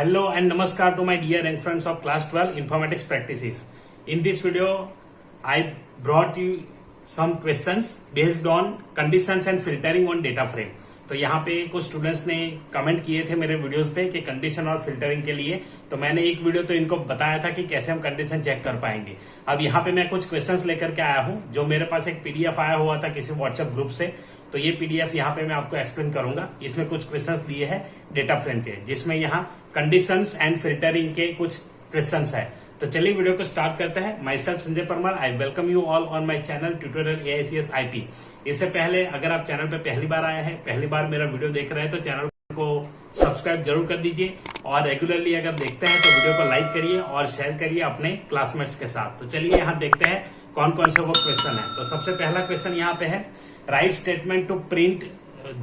Hello and namaskar to my dear and friends of class 12 informatics practices. In this video, I brought you some questions based on conditions and filtering on data frame. तो यहाँ पे कुछ students ने comment किए थे मेरे videos पे कि कंडीशन और फिल्टरिंग के लिए, तो मैंने एक वीडियो तो इनको बताया था कि कैसे हम कंडीशन चेक कर पाएंगे। अब यहाँ पे मैं कुछ क्वेश्चंस लेकर के आया हूँ, जो मेरे पास एक पीडीएफ आया हुआ था किसी व्हाट्सएप ग्रुप से। तो ये पीडीएफ यहाँ पे मैं आपको एक्सप्लेन करूंगा। इसमें कुछ क्वेश्चंस दिए हैं डेटा फ्रेम के, जिसमें यहाँ कंडीशंस एंड फिल्टरिंग के कुछ क्वेश्चंस है। तो चलिए वीडियो को स्टार्ट करते हैं। My self Sanjay Parmar, I welcome you all on my channel tutorial AICS IP। इससे पहले अगर आप चैनल पे पहली बार आए हैं, पहली बार मेरा वीडियो देख रहे हैं, तो चैनल को सब्सक्राइब जरूर कर दीजिए और रेगुलरली अगर देखते हैं तो वीडियो को लाइक करिए और शेयर करिए अपने क्लासमेट्स के साथ। तो चलिए यहाँ देखते हैं कौन कौन से वो क्वेश्चन है। तो सबसे पहला क्वेश्चन यहाँ पे है, write statement to print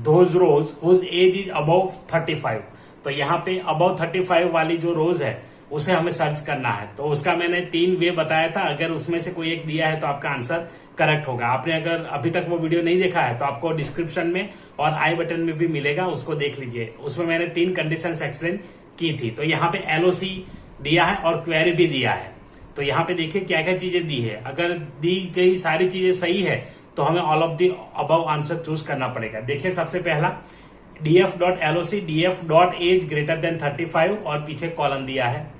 those rows whose age is above 35। तो यहाँ पे अबव 35 वाली जो रोज है उसे हमें सर्च करना है। तो उसका मैंने 3 वे बताया था, अगर उसमें से कोई एक दिया है तो आपका आंसर करेक्ट होगा। आपने अगर अभी तक वो वीडियो नहीं देखा है तो आपको डिस्क्रिप्शन में और आई बटन में भी मिलेगा, उसको देख लीजिए। उसमें मैंने 3 कंडीशंस एक्सप्लेन की थी। तो यहाँ पे LOC दिया है और क्वेरी भी दिया है। तो यहाँ पे देखिए क्या क्या चीजें दी है। अगर दी गई सारी चीजें सही है तो हमें all of the above answer choose करना पड़ेगा। देखिए सबसे पहला df.loc df.age ग्रेटर देन 35 और पीछे कॉलम दिया है।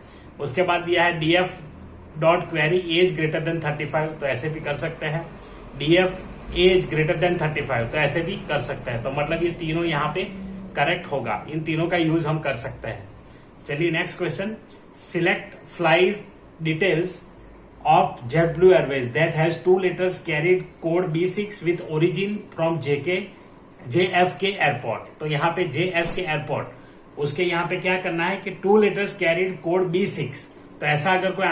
उसके बाद दिया है df.query एज ग्रेटर देन 35, तो ऐसे भी कर सकते हैं। df एज ग्रेटर देन 35, तो ऐसे भी कर सकते हैं। तो मतलब ये तीनों यहाँ पे करेक्ट होगा, इन तीनों का यूज हम कर सकते हैं। चलिए next question, select flies details of JetBlue Airways that has 2 letters carried code B6 with origin from JFK Airport। तो यहाँ पे JFK Airport, उसके यहाँ पे क्या करना है कि 2 letters carried code B6। तो ऐसा अगर कोई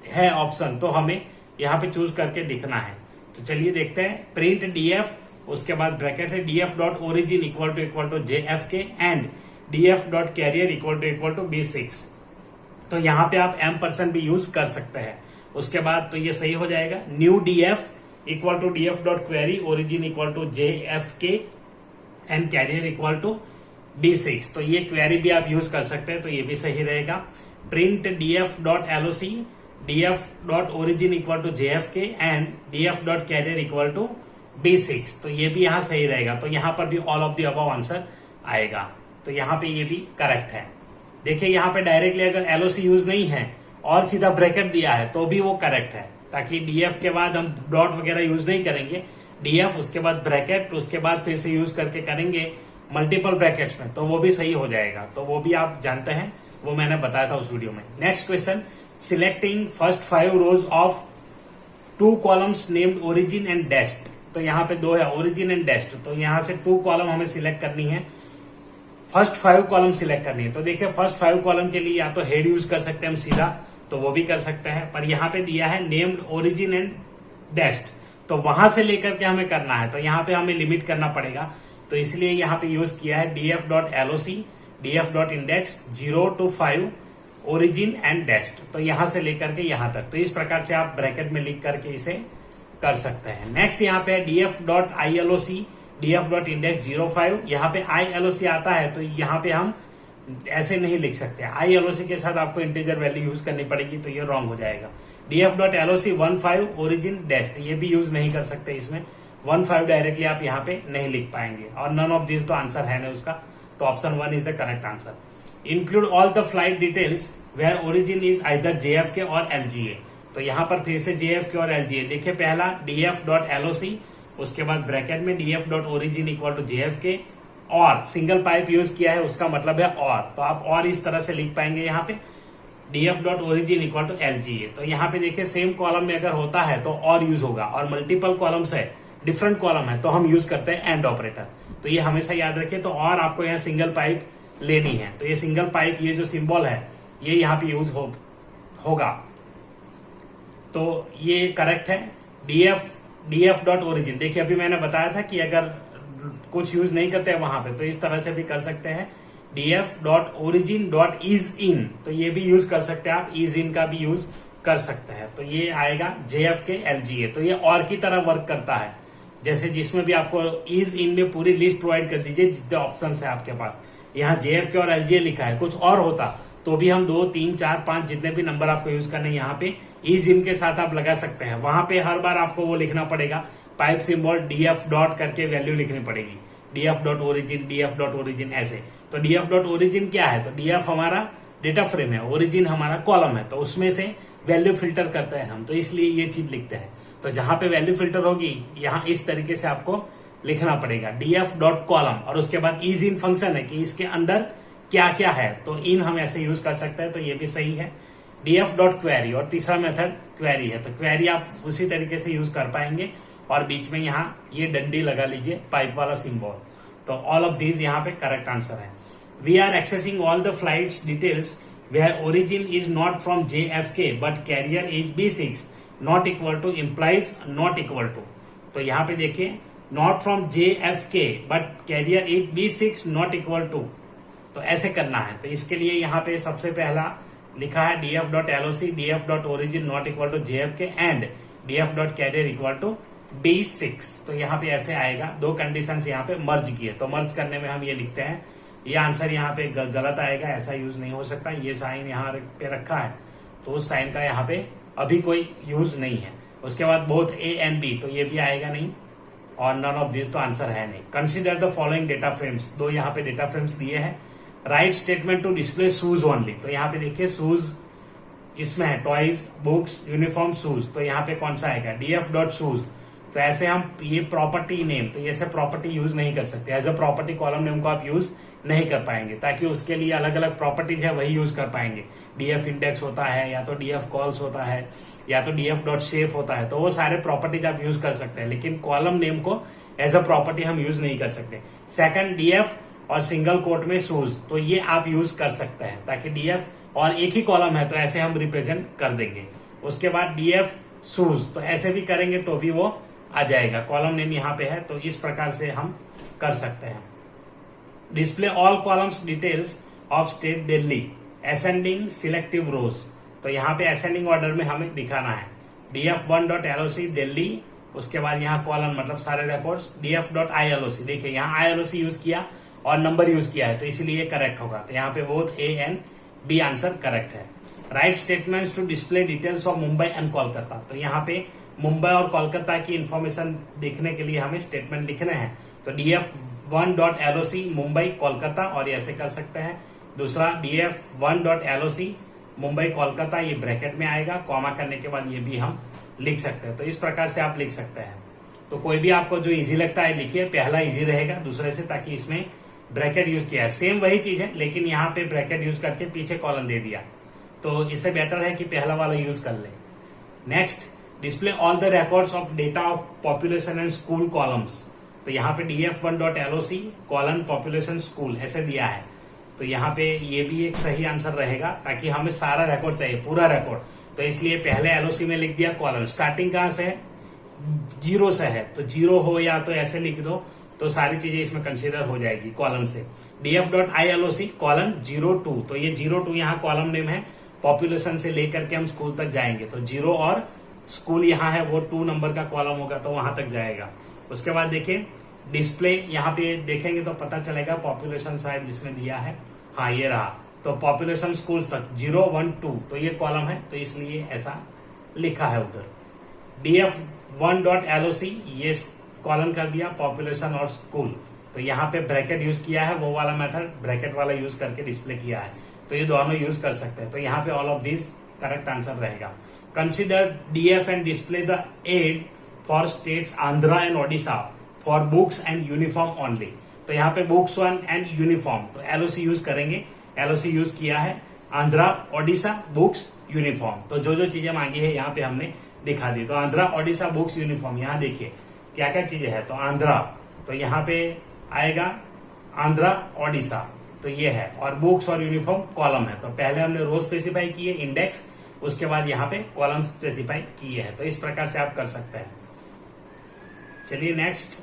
है ऑप्शन तो हमें यहाँ पे चूज करके दिखना है। तो चलिए देखते हैं। प्रिंट DF, उसके बाद ब्रैकेट है DF.origin equal to JFK and DF.carrier equal to B6। तो यहाँ पे आप M% भी यूज कर सकते हैं। उसके बाद तो ये सही हो जाएगा। New DF equal to DF.query origin equal to JFK and carrier equal to B6। तो ये क्वेरी भी आप यूज कर सकते हैं, तो ये भी सही रहेगा। Print DF.loc DF.origin equal to JFK and DF.carrier equal to B6। तो ये भी यहाँ सही रहेगा। तो यहाँ पर भी all of the above answer आएगा। तो यहाँ पे ये भी करेक्ट है। देखिए यहाँ पे डायरेक्टली अगर LOC यूज नहीं है और सीधा ब्रैकेट दिया है तो भी वो करेक्ट है, ताकि DF के बाद हम डॉट वगैरह यूज नहीं करेंगे। DF उसके बाद ब्रैकेट, उसके बाद फिर से यूज करके करेंगे मल्टीपल ब्रैकेट्स में, तो वो भी सही हो जाएगा। तो वो भी आप जानते हैं, वो मैंने बताया था उस वीडियो में। Next question, selecting first 5 rows of 2 columns named origin and dest. तो यहाँ पे 2 है, ओरिजिन एंड डेस्ट। तो यहाँ से 2 कॉलम हमें सिलेक्ट करनी है, फर्स्ट 5 कॉलम सिलेक्ट करनी है। तो देखिए फर्स्ट 5 कॉलम के लिए या तो हेड यूज कर सकते हैं हम सीधा, तो वो भी कर सकते हैं। पर यहाँ पे दिया है नेम्ड ओरिजिन एंड डेस्ट, तो वहां से लेकर के हमें करना है। तो यहाँ पे हमें लिमिट करना पड़ेगा, तो इसलिए यहाँ पे यूज किया है df.loc df.index 0 to 5 origin and dest. तो यहां से लेकर के यहाँ तक, तो इस प्रकार से आप ब्रैकेट में लिख करके इसे कर सकते हैं। नेक्स्ट यहाँ पे df.iloc df.index 05। यहाँ पे iloc आता है, तो यहाँ पे हम ऐसे नहीं लिख सकते। iloc के साथ आपको इंटीजर वैल्यू यूज करनी पड़ेगी, तो ये रॉन्ग हो जाएगा। df.loc 15 ओरिजिन डेस्ट, ये भी यूज नहीं कर सकते इसमें। 15 डायरेक्टली आप यहाँ पे नहीं लिख पाएंगे, और नन ऑफ दिस तो आंसर है नहीं उसका। तो option 1 is the correct answer. Include all the flight details where origin is either JFK or LGA। तो यहाँ पर फिर से JFK और LGA। देखिए पहला df.loc, उसके बाद ब्रैकेट में df.origin इक्वल टू JFK और सिंगल पाइप यूज किया है, उसका मतलब है और। तो आप और इस तरह से लिख पाएंगे यहाँ पे df.origin इक्वल टू LGA। तो यहाँ पे देखिए सेम कॉलम में अगर होता है तो और यूज होगा, और मल्टीपल कॉलम्स है, डिफरेंट कॉलम है, तो हम यूज करते हैं एंड ऑपरेटर। तो ये हमेशा याद रखिए। तो और आपको यहाँ सिंगल पाइप लेनी है, तो ये सिंगल पाइप, ये जो सिंबल है ये यहाँ पे यूज होगा। तो ये करेक्ट है। df.origin, देखिए अभी मैंने बताया था कि अगर कुछ यूज नहीं करते हैं वहां पे, तो इस तरह से भी कर सकते हैं। df.origin.isin, तो ये भी यूज कर सकते हैं आप, isin का भी यूज कर सकते हैं। तो ये आएगा JFK LGA। तो ये और की तरह वर्क करता है, जैसे जिसमें भी आपको इज इन में पूरी लिस्ट प्रोवाइड कर दीजिए जितने ऑप्शन है आपके पास। यहाँ JFK और LGA लिखा है, कुछ और होता तो भी हम 2, 3, 4, 5 जितने भी नंबर आपको यूज करने यहाँ पे इज इन के साथ आप लगा सकते हैं। वहां पे हर बार आपको वो लिखना पड़ेगा, पाइप सिंबल डीएफ डॉट करके वैल्यू लिखनी पड़ेगी, DF dot origin, DF dot origin ऐसे। तो डीएफ डॉट ओरिजिन क्या है, तो डीएफ हमारा डेटा फ्रेम है, ओरिजिन हमारा कॉलम है, तो उसमें से वैल्यू फिल्टर करते हैं हम, तो इसलिए ये चीज लिखते हैं। तो जहां पे वैल्यू फिल्टर होगी यहाँ इस तरीके से आपको लिखना पड़ेगा, डीएफ डॉट कॉलम, और उसके बाद इज इन फंक्शन है कि इसके अंदर क्या क्या है, तो इन हम ऐसे यूज कर सकते हैं, तो ये भी सही है। डीएफ डॉट क्वेरी, और तीसरा मेथड क्वेरी है, तो क्वेरी आप उसी तरीके से यूज कर पाएंगे, और बीच में यहाँ ये डंडी लगा लीजिए पाइप वाला सिंबल। तो ऑल ऑफ दीज यहाँ पे करेक्ट आंसर है। We are accessing all the flights details where origin is not from JFK but carrier is B6 not equal to implies not equal to. तो यहाँ पे देखिए not from JFK but carrier is B6 not equal to, तो ऐसे करना है। तो इसके लिए यहाँ पे सबसे पहला लिखा है DF dot LOC DF dot origin not equal to JFK and DF dot carrier equal to B6। तो यहाँ पे ऐसे आएगा, दो कंडीशंस यहाँ पे मर्ज किए, तो मर्ज करने में हम ये लिखते हैं, ये आंसर यहाँ पे गलत आएगा, ऐसा यूज नहीं हो सकता। ये साइन यहाँ पे रखा है तो उस साइन का यहाँ पे अभी कोई यूज नहीं है। उसके बाद बोथ A एंड B, तो ये भी आएगा नहीं, और नन ऑफ दिस तो आंसर है नहीं। Consider the following data frames, दो यहाँ पे डेटा फ्रेम्स दिए हैं। Write statement to display shoes only, तो यहाँ पे देखिए शूज इसमें है, टॉयज, बुक्स, यूनिफॉर्म, शूज, तो यहाँ पे कौन सा आएगा, डीएफ डॉट शूज। तो ऐसे हम ये प्रॉपर्टी नेम, तो ऐसे प्रॉपर्टी यूज नहीं कर सकते, as a property column name को आप यूज नहीं कर पाएंगे, ताकि उसके लिए अलग अलग प्रॉपर्टीज है वही यूज कर पाएंगे। डीएफ इंडेक्स होता है, या तो डीएफ कॉल्स होता है, या तो डीएफ डॉट शेप होता है, तो वो सारे प्रॉपर्टीज आप यूज कर सकते हैं, लेकिन कॉलम नेम को एज अ प्रॉपर्टी हम यूज नहीं कर सकते। सेकंड, डीएफ और सिंगल कोट में शूज, तो ये आप यूज कर सकते हैं, ताकि डीएफ और एक ही कॉलम है तो ऐसे हम रिप्रेजेंट कर देंगे। उसके बाद डीएफ शूज, तो ऐसे भी करेंगे तो भी वो आ जाएगा, कॉलम नेम यहाँ पे है, तो इस प्रकार से हम कर सकते हैं। Display all columns details of state Delhi ascending selective rows, तो यहाँ पे असेंडिंग ऑर्डर में हमें दिखाना है। df1.loc दिल्ली, उसके बाद यहाँ कॉलम मतलब सारे रिकॉर्ड्स, df.iloc, देखिए यहाँ iloc यूज किया और नंबर यूज किया है, तो इसीलिए करेक्ट होगा। तो यहाँ पे both A and B answer correct है। Write statements to display details of Mumbai and Kolkata, तो यहाँ पे मुंबई और कोलकाता की इंफॉर्मेशन देखने के लिए हमें स्टेटमेंट लिखने हैं, तो df1.loc मुंबई कोलकाता, और ऐसे कर सकते हैं। दूसरा df1.loc मुंबई कोलकाता, ये ब्रैकेट में आएगा, कॉमा करने के बाद ये भी हम लिख सकते हैं। तो इस प्रकार से आप लिख सकते हैं। तो कोई भी आपको जो इजी लगता है लिखिए, पहला इजी रहेगा दूसरे से, ताकि इसमें ब्रैकेट यूज किया है, सेम वही चीज है, लेकिन यहाँ पे ब्रैकेट यूज करके पीछे कॉलम दे दिया, तो इससे बेटर है कि पहला वाला यूज कर ले। Next, display all the records of data of population and school columns, तो यहाँ पे df1.loc कॉलन पॉपुलेशन स्कूल ऐसे दिया है, तो यहाँ पे ये भी एक सही आंसर रहेगा, ताकि हमें सारा रिकॉर्ड चाहिए, पूरा रिकॉर्ड, तो इसलिए पहले LOC में लिख दिया कॉलम। स्टार्टिंग कहाँ से है, 0 से है, तो 0 हो या तो ऐसे लिख दो, तो सारी चीजें इसमें कंसीडर हो जाएगी कॉलम से। df.iloc कॉलम 02, तो ये 02 यहाँ कॉलम नेम है, पॉपुलेशन से लेकर के हम स्कूल तक जाएंगे, तो 0 और स्कूल यहाँ है, वो 2 नंबर का कॉलम होगा, तो वहां तक जाएगा। उसके बाद देखिए डिस्प्ले, यहाँ पे देखेंगे तो पता चलेगा पॉपुलेशन शायद इसमें दिया है, हाँ ये रहा, तो पॉपुलेशन स्कूल तक 0, 1, 2, तो ये कॉलम है, तो इसलिए ऐसा लिखा है उधर। df1.loc ये कॉलम कर दिया पॉपुलेशन और स्कूल, तो यहाँ पे ब्रैकेट यूज किया है, वो वाला मेथड ब्रैकेट वाला यूज करके डिस्प्ले किया है, तो ये दोनों यूज कर सकते हैं। तो यहाँ पे all of this correct answer रहेगा। Consider DF and display the aid for states Andhra and Odisha for books and uniform only, तो यहाँ पे बुक्स वन एंड यूनिफॉर्म, तो LOC यूज करेंगे, LOC यूज किया है, आंध्रा, ओडिशा, बुक्स, यूनिफॉर्म, तो जो जो चीजें मांगी है यहाँ पे हमने दिखा दी। तो आंध्रा, ओडिशा, बुक्स, यूनिफॉर्म, यहाँ देखिए क्या क्या चीजें है, तो आंध्रा, तो यहाँ पे आएगा आंध्रा, ओडिशा, तो ये है, और बुक्स और यूनिफॉर्म कॉलम है, तो पहले हमने रो स्पेसिफाई किए इंडेक्स, उसके बाद यहाँ पे कॉलम स्पेसिफाई किए हैं, तो इस प्रकार से आप कर सकते हैं। चलिए next,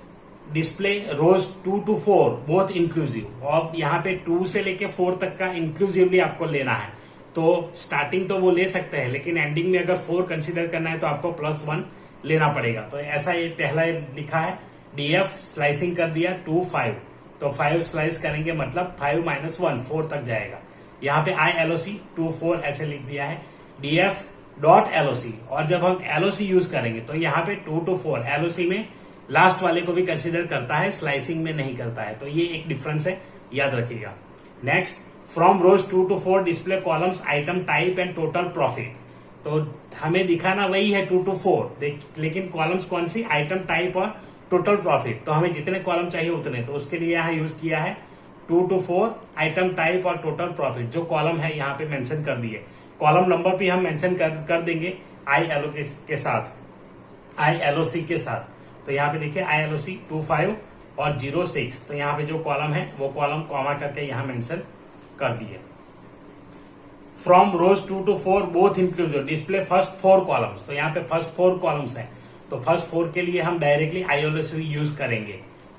display rows 2 to 4 both inclusive, और यहाँ पे 2 से लेके 4 तक का इंक्लूसिवली आपको लेना है, तो स्टार्टिंग तो वो ले सकते हैं, लेकिन एंडिंग में अगर 4 कंसीडर करना है तो आपको +1 लेना पड़ेगा। तो ऐसा ये पहला लिखा है, डीएफ स्लाइसिंग कर दिया 2, 5, तो 5 स्लाइस करेंगे मतलब 5 - 1 4 तक जाएगा। यहाँ पे ILOC 24 ऐसे लिख दिया है, DF.LOC। और जब हम LOC यूज करेंगे तो यहाँ पे 2 to 4 LOC में लास्ट वाले को भी कंसिडर करता है, स्लाइसिंग में नहीं करता है। तो ये एक डिफरेंस है, याद रखिएगा। Next, from rows 2 to 4 display columns item type and total profit. तो हमें दिखाना वही है 2 to 4, लेकिन कॉलम्स कौन सी, आइटम टाइप और टोटल प्रॉफिट। तो हमें जितने कॉलम चाहिए उतने, तो उसके लिए यहाँ यूज किया है 2 to 4 आइटम टाइप और टोटल प्रॉफिट। जो कॉलम है यहाँ पे मेंशन कर दिए, कॉलम नंबर भी हम मेंशन कर देंगे ILOC के साथ। तो यहाँ पे देखिए ILOC 25 और 06। तो यहाँ पे जो कॉलम है वो कॉलम कॉमा करके यहाँ मेंशन कर दिए। From rows 2 to 4 both inclusive display first 4 columns. तो यहाँ पे फर्स्ट 4 कॉलम्स है, तो फर्स्ट 4 के लिए हम डायरेक्टली ILOC यूज करेंगे,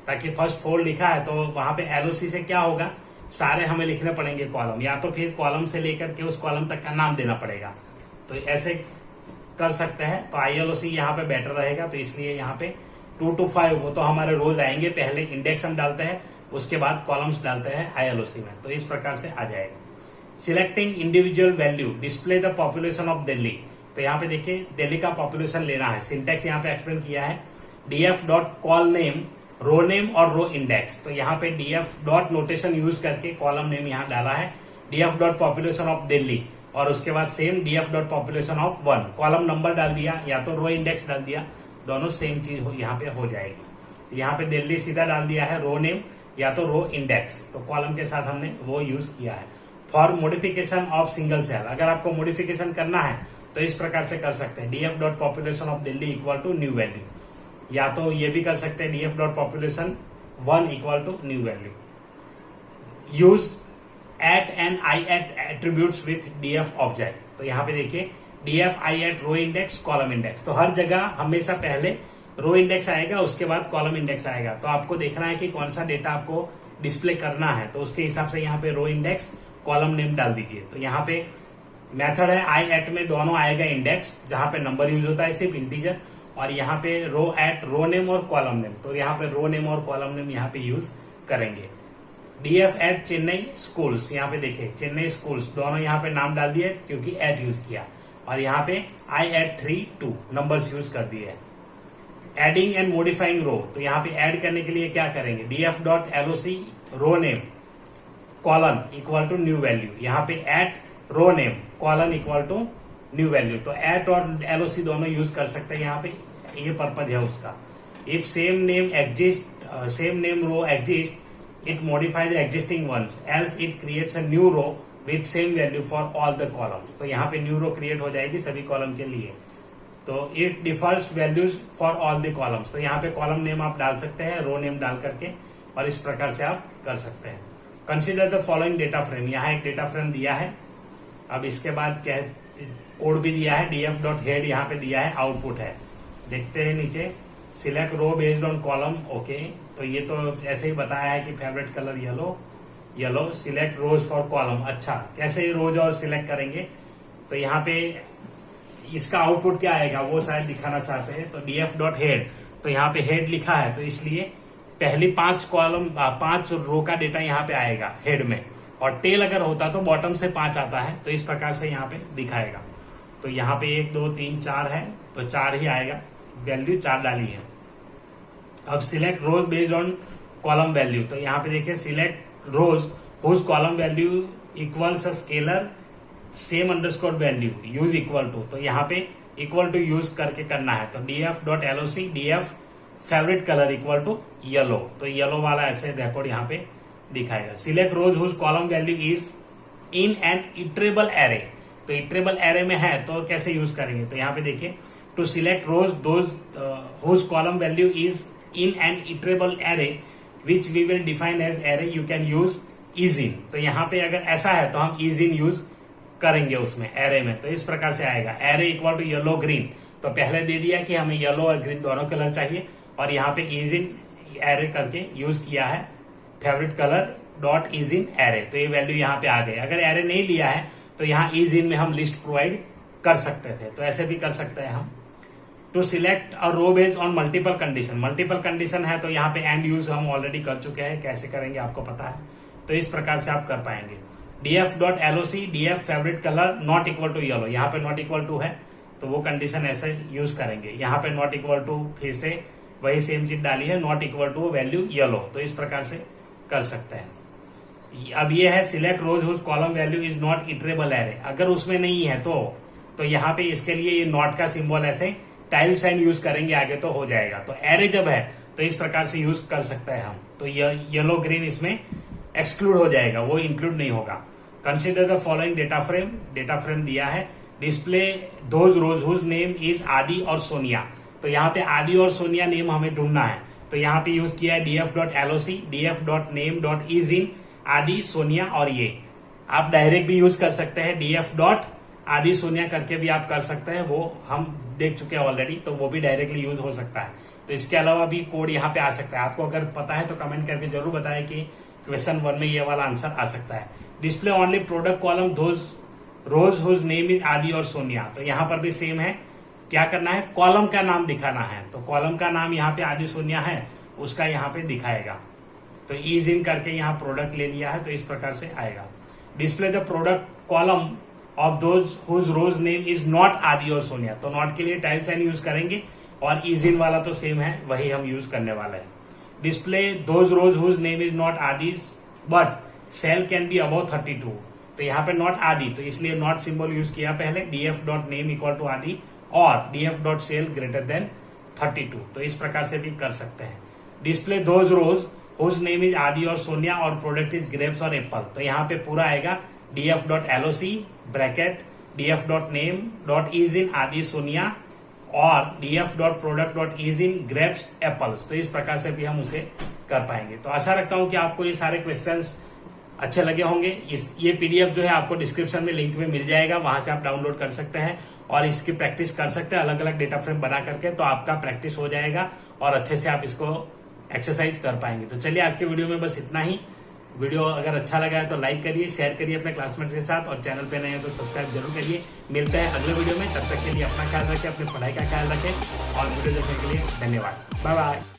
ताकि फर्स्ट 4 लिखा है तो वहां पे LOC से क्या होगा, सारे हमें लिखने पड़ेंगे कॉलम, या तो फिर कॉलम से लेकर के उस कॉलम तक का नाम देना पड़ेगा। तो ऐसे कर सकते हैं। तो ILOC यहाँ पे बेटर रहेगा, तो इसलिए यहाँ पे 2 to 5 वो तो हमारे रोज आएंगे, पहले इंडेक्स हम डालते हैं, उसके बाद कॉलम्स डालते हैं ILOC में। तो इस प्रकार से आ जाएगा। Selecting individual value display the population of Delhi. तो यहाँ पे देखिए दिल्ली का पॉपुलेशन लेना है, सिंटेक्स यहाँ पे एक्सप्लेन किया है। DF.कॉल नेम, रो नेम और रो इंडेक्स। तो यहाँ पे DF. नोटेशन यूज करके कॉलम नेम यहाँ डाला है, DF.पॉपुलेशन ऑफ दिल्ली, और उसके बाद सेम DF.पॉपुलेशन ऑफ 1, कॉलम नंबर डाल दिया या तो रो इंडेक्स डाल दिया, दोनों सेम चीज यहाँ पे हो जाएगी। यहाँ पे दिल्ली सीधा डाल दिया है, रो नेम या तो रो इंडेक्स, तो कॉलम के साथ हमने वो यूज किया है। For modification of single cell, अगर आपको मोडिफिकेशन करना है तो इस प्रकार से कर सकते हैं, DF.पॉपुलेशन of Delhi equal to new value, या तो ये भी कर सकते हैं DF.पॉपुलेशन 1 equal to new value. Use at and I at attributes with DF object. तो यहाँ पे देखिए DF I at row index column index. तो हर जगह हमेशा पहले रो इंडेक्स आएगा, उसके बाद कॉलम इंडेक्स आएगा। तो आपको देखना है कि कौन सा डेटा आपको डिस्प्ले करना है, तो उसके हिसाब से यहाँ पे रो इंडेक्स कॉलम नेम डाल दीजिए। तो यहाँ पे मेथड है आई एट में दोनों आएगा इंडेक्स, जहां पे नंबर यूज होता है सिर्फ इंटीजर, और यहाँ पे रो एट रो नेम और कॉलम नेम। तो यहाँ पे रो नेम और कॉलम नेम यहाँ पे यूज करेंगे। DF एट चेन्नई स्कूल्स, यहाँ पे देखिए चेन्नई स्कूल्स, दोनों यहाँ पे नाम डाल दिए क्योंकि एट यूज किया, और यहाँ पे आई एट 3 2 नंबर्स यूज कर दिए। एडिंग एंड मॉडिफाइंग रो, तो यहाँ पे ऐड करने के लिए क्या करेंगे, DF.LOC row name colon equal to new value, यहाँ पे at row name colon equal to new value. तो एट और LOC दोनों यूज कर सकते हैं, यहाँ पे ये पर्पज है उसका। If same name exist, same name row exist, it modify the existing ones, else it creates a new row with same value for all the columns. तो यहाँ पे न्यू रो क्रिएट हो जाएगी सभी कॉलम के लिए। तो it differs values for all the columns. तो यहाँ पे कॉलम नेम आप डाल सकते हैं रो नेम डाल करके, और इस प्रकार से आप कर सकते हैं। Consider the following data frame, यहाँ एक डेटा फ्रेम दिया है। अब इसके बाद क्या कोड भी दिया है, DF.head यहाँ पे दिया है, आउटपुट है, देखते हैं नीचे। Select row based on column, okay. तो ये तो ऐसे ही बताया है कि favourite colour yellow, select rows for column. अच्छा, कैसे रोज और सिलेक्ट करेंगे, तो यहाँ पे इसका आउटपुट क्या आएगा वो शायद दिखाना चाहते हैं। तो DF.head, तो यहाँ पे हेड लिखा है, तो इसलिए पहली 5 कॉलम 5 रो का डेटा यहाँ पे आएगा हेड में, और टेल अगर होता तो बॉटम से 5 आता है। तो इस प्रकार से यहाँ पे दिखाएगा। तो यहाँ पे 1 2 3 4 है, तो 4 ही आएगा, वैल्यू 4 डाली है। अब select rows based on column value, तो यहाँ पे देखिए select rows whose column value equals scalar some underscore value use equal to. तो यहाँ पे इक्वल टू यूज करके करना है। तो DF.LOC DF favourite colour equal to yellow, तो येलो वाला ऐसे रिकॉर्ड यहाँ पे दिखाएगा। Select rows whose column value is in an iterable array, तो इटरेबल एरे में है तो कैसे यूज करेंगे, तो यहाँ पे देखिए to select rows those whose column value is in an iterable array which we will define as array, you can use is in. तो यहाँ पे अगर ऐसा है तो हम इज इन यूज करेंगे उसमें एरे में। तो इस प्रकार से आएगा array equal to yellow green, तो पहले दे दिया कि हमें येलो और ग्रीन दोनों कलर चाहिए, और यहाँ पे इज इन एरे करके यूज किया है favourite colour dot is in array. तो ये वैल्यू यहाँ पे आ गई। अगर एरे नहीं लिया है तो यहाँ इज इन में हम लिस्ट प्रोवाइड कर सकते थे, तो ऐसे भी कर सकते हैं हम। To select a row based on multiple condition, multiple condition है तो यहाँ पे एंड यूज हम ऑलरेडी कर चुके हैं, कैसे करेंगे आपको पता है, तो इस प्रकार से आप कर पाएंगे। df.loc df favourite colour not equal to yellow, यहाँ पे नॉट इक्वल टू है तो वो कंडीशन ऐसे यूज करेंगे। यहाँ पे नॉट इक्वल टू फिर से वही सेम चीज डाली है, not equal to value yellow, तो इस प्रकार से कर सकते हैं। अब ये है select rows whose column value is not iterable array, अगर उसमें नहीं है तो यहाँ पे इसके लिए ये नॉट का सिंबल ऐसे टाइल साइन यूज करेंगे आगे तो हो जाएगा। तो एरे जब है तो इस प्रकार से यूज कर सकते हैं हम। तो येलो ग्रीन इसमें एक्सक्लूड हो जाएगा, वो इंक्लूड नहीं होगा। Consider the following data frame दिया है, display those rows whose name is Adi और सोनिया। तो यहाँ पे आदि और सोनिया नेम हमें ढूंढना है, तो यहाँ पे यूज किया है df.loc df.name.is in आदि सोनिया, और ये आप डायरेक्ट भी यूज कर सकते हैं df.आदि सोनिया करके भी आप कर सकते हैं, वो हम देख चुके हैं ऑलरेडी, तो वो भी डायरेक्टली यूज हो सकता है। तो इसके अलावा भी कोड यहाँ पे आ सकता है। आपको अगर पता है तो कमेंट करके जरूर बताएं कि क्वेश्चन 1 में ये वाला आंसर आ सकता है। Display only product column those rows whose name is Adi और सोनिया, तो यहाँ पर भी सेम है, क्या करना है, कॉलम का नाम दिखाना है। तो कॉलम का नाम यहाँ पे आदि सोनिया है, उसका यहाँ पे दिखाएगा। तो इज इन करके यहाँ प्रोडक्ट ले लिया है, तो इस प्रकार से आएगा। Display the product column of those whose rows name is not Adi और सोनिया, तो नॉट के लिए टाइल साइन यूज करेंगे, और इज इन वाला तो सेम है, वही हम यूज करने वाले हैं। Display those rows whose name is not आदि but sale can be about 32, तो यहाँ पे नॉट आदि, तो इसलिए नॉट सिंबल यूज किया पहले, df.name इक्वल टू आदि और df.sale ग्रेटर देन 32, तो इस प्रकार से भी कर सकते हैं। Display those rows whose name is Adi और सोनिया और प्रोडक्ट इज ग्रेप्स और एप्पल, तो यहाँ पे पूरा आएगा df.loc ब्रैकेट df.name.is in आदि सोनिया और df.product.is in ग्रेप्स एप्पल्स, तो इस प्रकार से भी हम उसे कर पाएंगे। तो आशा रखता हूं कि आपको ये सारे क्वेश्चंस अच्छे लगे होंगे। ये पीडीएफ जो है आपको डिस्क्रिप्शन में लिंक में मिल जाएगा, वहां से आप डाउनलोड कर सकते हैं और इसकी प्रैक्टिस कर सकते हैं अलग अलग डेटा फ्रेम बना करके, तो आपका प्रैक्टिस हो जाएगा और अच्छे से आप इसको एक्सरसाइज कर पाएंगे। तो चलिए आज के वीडियो में बस इतना ही। वीडियो अगर अच्छा लगा है तो लाइक करिए, शेयर करिए अपने क्लासमेट के साथ, और चैनल पे नए हैं तो सब्सक्राइब जरूर करिए। मिलते हैं अगले वीडियो में, तब तक के लिए अपना ख्याल रखें, अपनी पढ़ाई का ख्याल रखें, और वीडियो देखने के लिए धन्यवाद। Bye bye.